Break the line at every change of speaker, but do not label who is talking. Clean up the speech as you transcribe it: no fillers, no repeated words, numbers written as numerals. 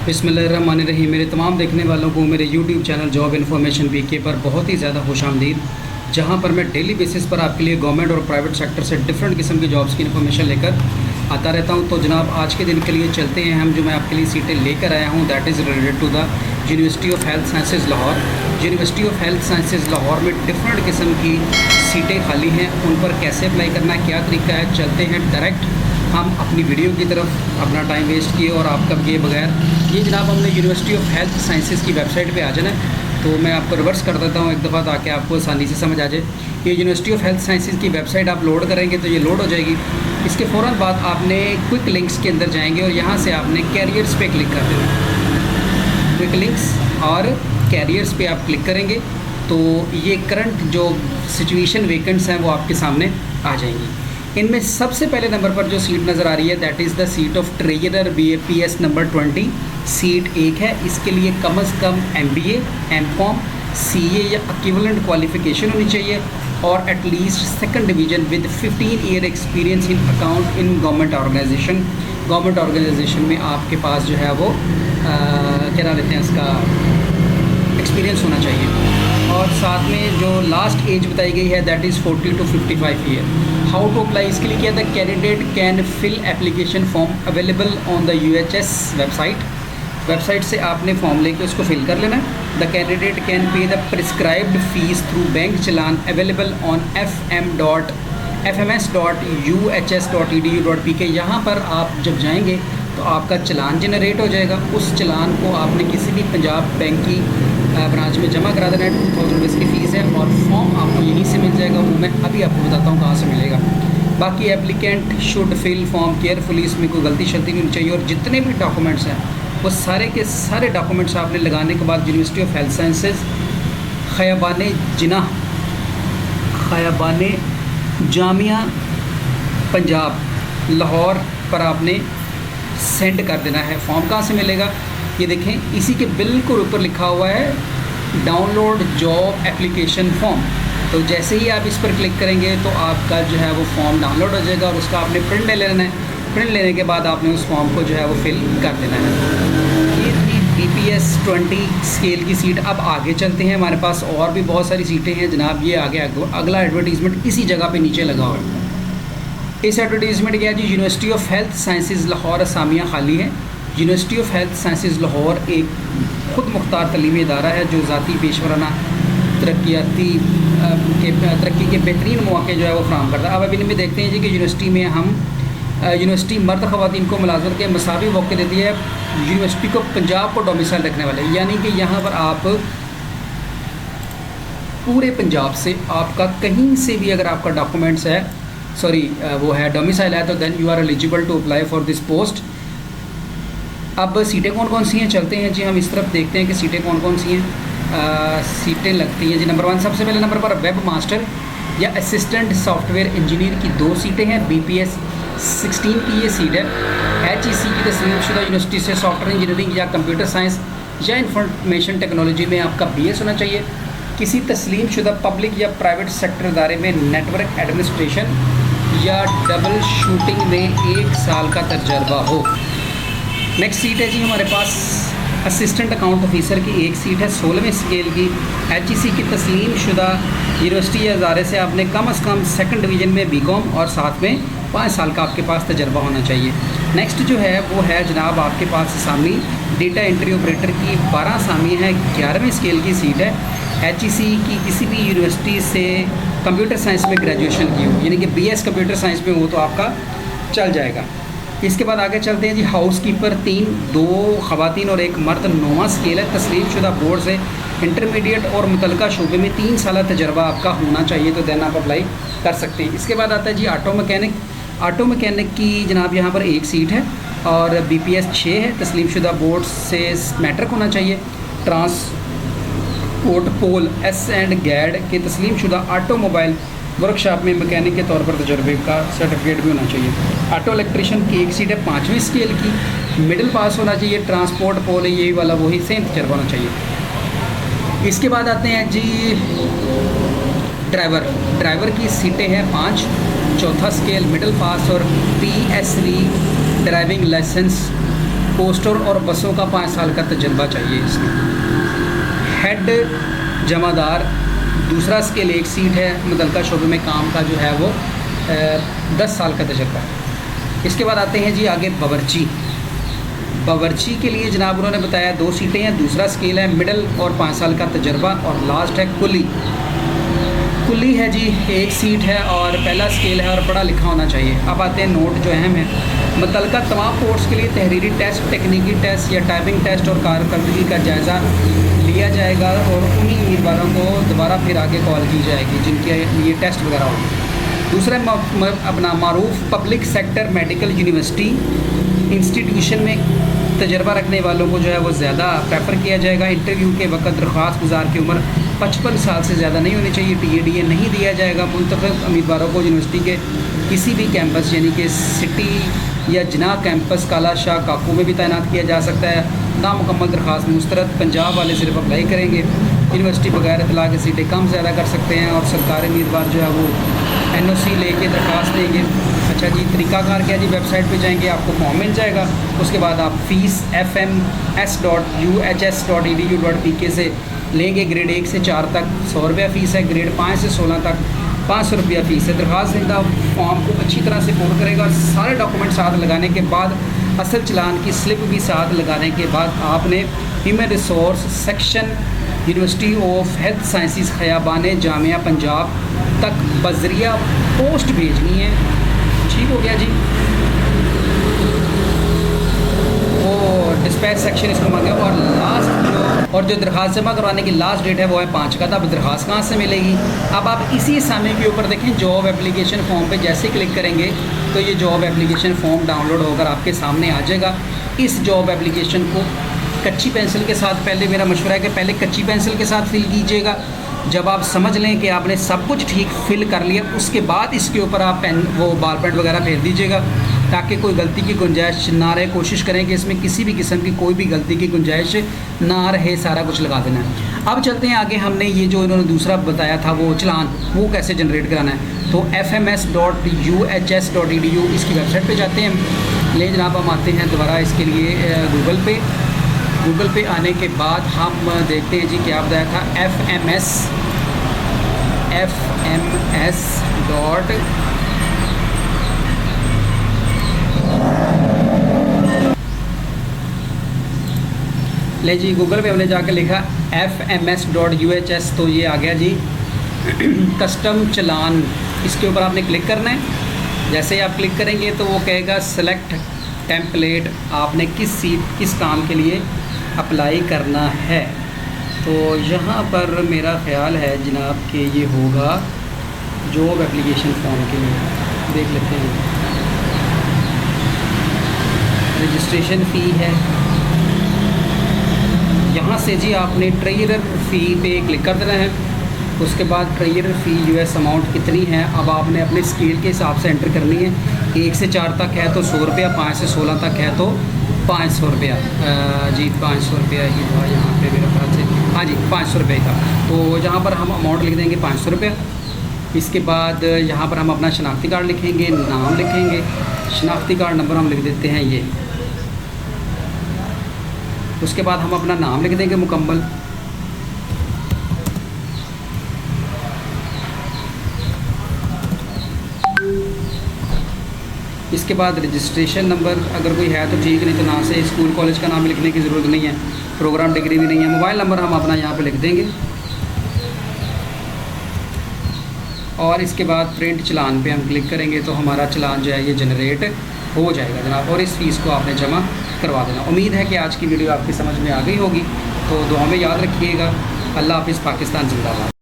बिस्मिल्लाहिर्रहमानिर्रहीम। मेरे तमाम देखने वालों को मेरे यूट्यूब चैनल जॉब इन्फॉर्मेशन पीके पर बहुत ही ज़्यादा खुशामदीद, जहां पर मैं डेली बेसिस पर आपके लिए गवर्नमेंट और प्राइवेट सेक्टर से डिफरेंट किस्म की जॉब्स की इन्फॉर्मेशन लेकर आता रहता हूं। तो जनाब, आज के दिन के लिए चलते हैं हम। जो मैं आपके लिए सीटें लेकर आया हूं that is related to the University of health sciences Lahore. University of health sciences Lahore में डिफरेंट किस्म की सीटें खाली हैं, उन पर कैसे अप्लाई करना है, क्या तरीका है। चलते हैं डायरेक्ट हम अपनी वीडियो की तरफ, अपना टाइम वेस्ट किए और आपका किए बगैर। ये जनाब हमने यूनिवर्सिटी ऑफ हेल्थ साइंसेज़ की वेबसाइट पे आ जाना है, तो मैं आपको रिवर्स कर देता हूँ एक दफ़ा ताकि आपको आसानी से समझ आ जाए। ये यूनिवर्सिटी ऑफ हेल्थ साइंसेज़ की वेबसाइट आप लोड करेंगे तो ये लोड हो जाएगी। इसके फ़ौरन बाद आपने क्विक लिंक्स के अंदर जाएंगे और यहाँ से आपने कैरियर्स पे क्लिक कर देना। क्विक लिंक्स और कैरियर्स पे आप क्लिक करेंगे तो ये करंट जो सिचुएशन वैकेंट्स हैं वो आपके सामने आ जाएंगी। इनमें सबसे पहले नंबर पर जो सीट नज़र आ रही है that is the seat of treasurer BAPS number 20। Seat एक है। इसके लिए कम से कम MBA, M.Com, CA या इक्विवेलेंट क्वालिफिकेशन होनी चाहिए और at least second division with 15 year experience in account in government organisation. Government organisation में आपके पास जो है वो क्या लेते हैं, उसका एक्सपीरियंस होना चाहिए। और साथ में जो लास्ट एज बताई गई है that is 40 to 55 year. How to apply, इसके लिए क्या था, candidate can fill application form available on the UHS website से आपने फॉर्म लेके उसको फिल कर लेना है। The candidate can pay the prescribed fee through bank challan available on fms.uhs.edu.pk। यहाँ पर आप जब जाएंगे तो आपका चलान जनरेट हो जाएगा। उस चलान को आपने किसी भी पंजाब बैंक की ब्रांच में जमा करा देना है। 2000 रुपीज़ की फ़ीस है और फॉर्म आपको यहीं से मिल जाएगा। वो मैं अभी आपको बताता हूँ कहाँ से मिलेगा। बाकी applicant should fill form carefully, इसमें कोई गलती शलती नहीं होनी चाहिए। और जितने भी डॉक्यूमेंट्स हैं वो सारे के सारे डॉक्यूमेंट्स आपने लगाने के बाद university of health sciences Khayaban Jamia Punjab Lahore पर आपने सेंड कर देना है। फॉर्म कहाँ से मिलेगा, ये देखें, इसी के बिल्कुल ऊपर लिखा हुआ है डाउनलोड जॉब एप्लीकेशन फॉर्म। तो जैसे ही आप इस पर क्लिक करेंगे तो आपका जो है वो फॉर्म डाउनलोड हो जाएगा और उसका आपने प्रिंट ले लेना है। प्रिंट लेने के बाद आपने उस फॉर्म को जो है वो फिल कर देना है। ये थी BPS 20 स्केल की सीट। अब आगे चलते हैं, हमारे पास और भी बहुत सारी सीटें हैं जनाब। ये आगे अगला एडवर्टीज़मेंट इसी जगह पे नीचे लगा हुआ है। इस एडवर्टीज़मेंट क्या है जी, university of health sciences Lahore असामियाँ खाली हैं। University of health sciences Lahore एक ख़ुद मुख्तार तलीमी इदारा है जो ज़ाती पेशवराना तरक्की के बेहतरीन मौके जो है वो फ्राहम करता है। अब अभी इनमें देखते हैं जी कि यूनिवर्सिटी में हम यूनिवर्सिटी मर्द ख़वातीन को मुलाज़मत के मसावी मौके देती है। यूनिवर्सिटी को पंजाब को डोमिसाइल रखने वाले, यानी कि यहाँ पर आप पूरे पंजाब से, आपका कहीं से भी अगर आपका डॉक्यूमेंट्स है वो है डोमिसाइल है तो then you are eligible to apply for this post. अब सीटें कौन कौन सी हैं, चलते हैं जी हम इस तरफ देखते हैं कि सीटें कौन कौन सी हैं। सीटें लगती हैं जी। नंबर 1, सबसे पहले नंबर पर वेब मास्टर या असिस्टेंट सॉफ्टवेयर इंजीनियर की 2 सीटें हैं। BPS 16 की ये सीट है। HEC की तस्लीमशुदा यूनिवर्सिटी से सॉफ्टवेयर इंजीनियरिंग या कंप्यूटर साइंस या इंफॉर्मेशन टेक्नोलॉजी में आपका BS होना चाहिए। किसी तस्लीमशुदा पब्लिक या प्राइवेट सेक्टर इदारे में नेटवर्क एडमिनिस्ट्रेशन या डबल शूटिंग में 1 साल का तजर्बा हो। नेक्स्ट सीट है जी हमारे पास असिस्टेंट अकाउंट ऑफिसर की एक सीट है 16वें स्केल की। HEC की तस्लीमशुदा यूनिवर्सिटी या इदारे से आपने कम से कम सेकंड डिवीज़न में BCom और साथ में 5 साल का आपके पास तजर्बा होना चाहिए। नेक्स्ट जो है वो है जनाब आपके पास असामी डेटा एंट्री ऑपरेटर की 12 असामी है। 11वें स्केल की सीट है। HEC की किसी भी यूनिवर्सिटी से कंप्यूटर साइंस में ग्रेजुएशन की हो, यानी कि BS कंप्यूटर साइंस में हो तो आपका चल जाएगा। इसके बाद आगे चलते हैं जी। हाउस कीपर 3, 2 ख़वातीन और 1 मर्द। 9वां स्केल है। तस्लीमशुदा बोर्ड से इंटरमीडिएट और मुतलका शोबे में 3 साल तजर्बा आपका होना चाहिए तो देन आप अप्लाई कर सकते हैं। इसके बाद आता है जी ऑटो मैकेनिक की जनाब यहाँ पर 1 सीट है और BPS 6 है। तस्लीमशुदा बोर्ड से मैट्रिक होना चाहिए। ट्रांसपोर्ट पोल S&GAD के तस्लीमशुदा ऑटोमोबाइल वर्कशॉप में मैकेनिक के तौर पर तजर्बे का सर्टिफिकेट भी होना चाहिए। ऑटो इलेक्ट्रिशियन की 1 सीट है 5वीं स्केल की। मिडिल पास होना चाहिए। ट्रांसपोर्ट पोल है यही वाला, वही सेम तजर्बा होना चाहिए। इसके बाद आते हैं जी ड्राइवर की सीटें हैं 5, 4था स्केल मिडिल पास और PSV ड्राइविंग लाइसेंस पोस्टर और बसों का 5 साल का तजर्बा चाहिए इसमें। हेड जमादार दूसरा स्केल 1 सीट है, मुतल्लिका शोबे में काम का जो है वो 10 साल का तजर्बा है। इसके बाद आते हैं जी आगे बावर्ची। बावर्ची के लिए जनाब उन्होंने बताया 2 सीटें हैं, दूसरा स्केल है, मिडल और 5 साल का तजर्बा, और लास्ट है कुली। कुली है जी 1 सीट है और पहला स्केल है और पढ़ा लिखा होना चाहिए। अब आते हैं नोट जो अहम है। मुतल्लिका तमाम पोस्ट्स के लिए तहरीरी टेस्ट, तकनीकी टेस्ट या टाइपिंग टेस्ट और कारकर्दगी का जायज़ा लिया जाएगा और उन्हीं उम्मीदवारों को दोबारा फिर आगे कॉल की जाएगी जिनके लिए टेस्ट वगैरह होंगे। दूसरा अपना मारूफ public sector medical university institution में तजर्बा रखने वालों को जो है वो ज़्यादा प्रेफर किया जाएगा। इंटरव्यू के वक्त दरख्वास्त गुजार की उम्र 55 साल से ज़्यादा नहीं होनी चाहिए। टीएडीए नहीं दिया जाएगा। मुंतखब उम्मीदवारों को यूनिवर्सिटी के किसी भी कैंपस यानी कि सिटी या जना कैंपस काला शाह काकू में भी तैनात किया जा सकता है। नामुकम्मल दरख्वास्त मुस्तरद, पंजाब वाले सिर्फ अप्लाई करेंगे। यूनिवर्सिटी बगैर इतला के सीटें कम ज़्यादा कर सकते हैं और सरकारी उम्मीदवार जो है वो NOC लेके दरख्वास्त देंगे। अच्छा जी, तरीकाकार क्या जी, वेबसाइट पे जाएंगे आपको फॉर्म मिल जाएगा। उसके बाद आप फ़ीस fms.uhs.edu.pk से लेंगे। ग्रेड 1 से 4 तक 100 रुपया फ़ीस है, ग्रेड 5 से 16 तक 500 रुपया फ़ीस है। दरख्वास्त देता फॉर्म को अच्छी तरह से पूर्ण करेगा और सारे डॉक्यूमेंट साथ लगाने के बाद असल चलान की स्लिप भी साथ लगाने के बाद आपने human resource section university of health sciences Khayaban Jamia Punjab तक बजरिया पोस्ट भेजनी है। ठीक हो गया जी। वो डिस्पैच सेक्शन इसको मांगे और जो दरख्वास्त जमा करवाने की लास्ट डेट है वो है 5 का। तब दरख्वास्त कहाँ से मिलेगी? अब आप इसी समय के ऊपर देखें, जॉब एप्लीकेशन फॉर्म पे जैसे क्लिक करेंगे तो ये जॉब एप्लीकेशन फॉर्म डाउनलोड होकर आपके सामने आ जाएगा। इस जॉब एप्लीकेशन को कच्ची पेंसिल के साथ, पहले मेरा मशवरा है कि पहले कच्ची पेंसिल के साथ फिल कीजिएगा। जब आप समझ लें कि आपने सब कुछ ठीक फिल कर लिया, उसके बाद इसके ऊपर आप वो बाल पेंट वगैरह फेर दीजिएगा ताकि कोई गलती की गुंजाइश ना रहे। कोशिश करें कि इसमें किसी भी किस्म की कोई भी गलती की गुंजाइश ना रहे, सारा कुछ लगा देना है। अब चलते हैं आगे। हमने ये जो इन्होंने दूसरा बताया था वो चलान, वो कैसे जनरेट कराना है, तो fms.uhs.edu इसकी वेबसाइट पे जाते हैं। ले जनाब, हम आते हैं दोबारा इसके लिए गूगल पे आने के बाद हम देखते हैं जी क्या बताया था। fms डॉट ले जी, गूगल पे हमने जाकर लिखा fms.uhs, तो ये आ गया जी कस्टम चलान। इसके ऊपर आपने क्लिक करना है। जैसे ही आप क्लिक करेंगे तो वो कहेगा सेलेक्ट टेम्पलेट, आपने किस काम के लिए अप्लाई करना है। तो यहाँ पर मेरा ख़्याल है जनाब कि ये होगा जॉब एप्लीकेशन फॉर्म के लिए। देख लेते हैं। रजिस्ट्रेशन फ़ी है। यहाँ से जी आपने ट्रेजरर फ़ी पे क्लिक कर देना है। उसके बाद ट्रेजरर फ़ी US अमाउंट कितनी है अब आपने अपने स्केल के हिसाब से एंटर करनी है। 1 से 4 तक है तो 100 रुपया, 5 से 16 तक है तो 500 रुपया। जी 500 रुपया ही था यहाँ पे मेरे ख्याल से। हाँ जी 500 रुपये का। तो यहाँ पर हम अमाउंट लिख देंगे 500 रुपया। इसके बाद यहाँ पर हम अपना शनाख्ती कार्ड लिखेंगे, नाम लिखेंगे, शनाख्ती कार्ड नंबर हम लिख देते हैं ये। उसके बाद हम अपना नाम लिख देंगे मुकम्मल। इसके बाद रजिस्ट्रेशन नंबर अगर कोई है तो ठीक, नहीं तो ना से स्कूल कॉलेज का नाम लिखने की ज़रूरत नहीं है, प्रोग्राम डिग्री भी नहीं है। मोबाइल नंबर हम अपना यहाँ पे लिख देंगे और इसके बाद प्रिंट चलान पे हम क्लिक करेंगे तो हमारा चलान जो है ये जनरेट हो जाएगा जनाब, और इस फ़ीस को आपने जमा करवा देना। उम्मीद है कि आज की वीडियो आपकी समझ में आ गई होगी। तो दुआ में याद रखिएगा। अल्लाह हाफ़िज़। पाकिस्तान जिंदाबाद।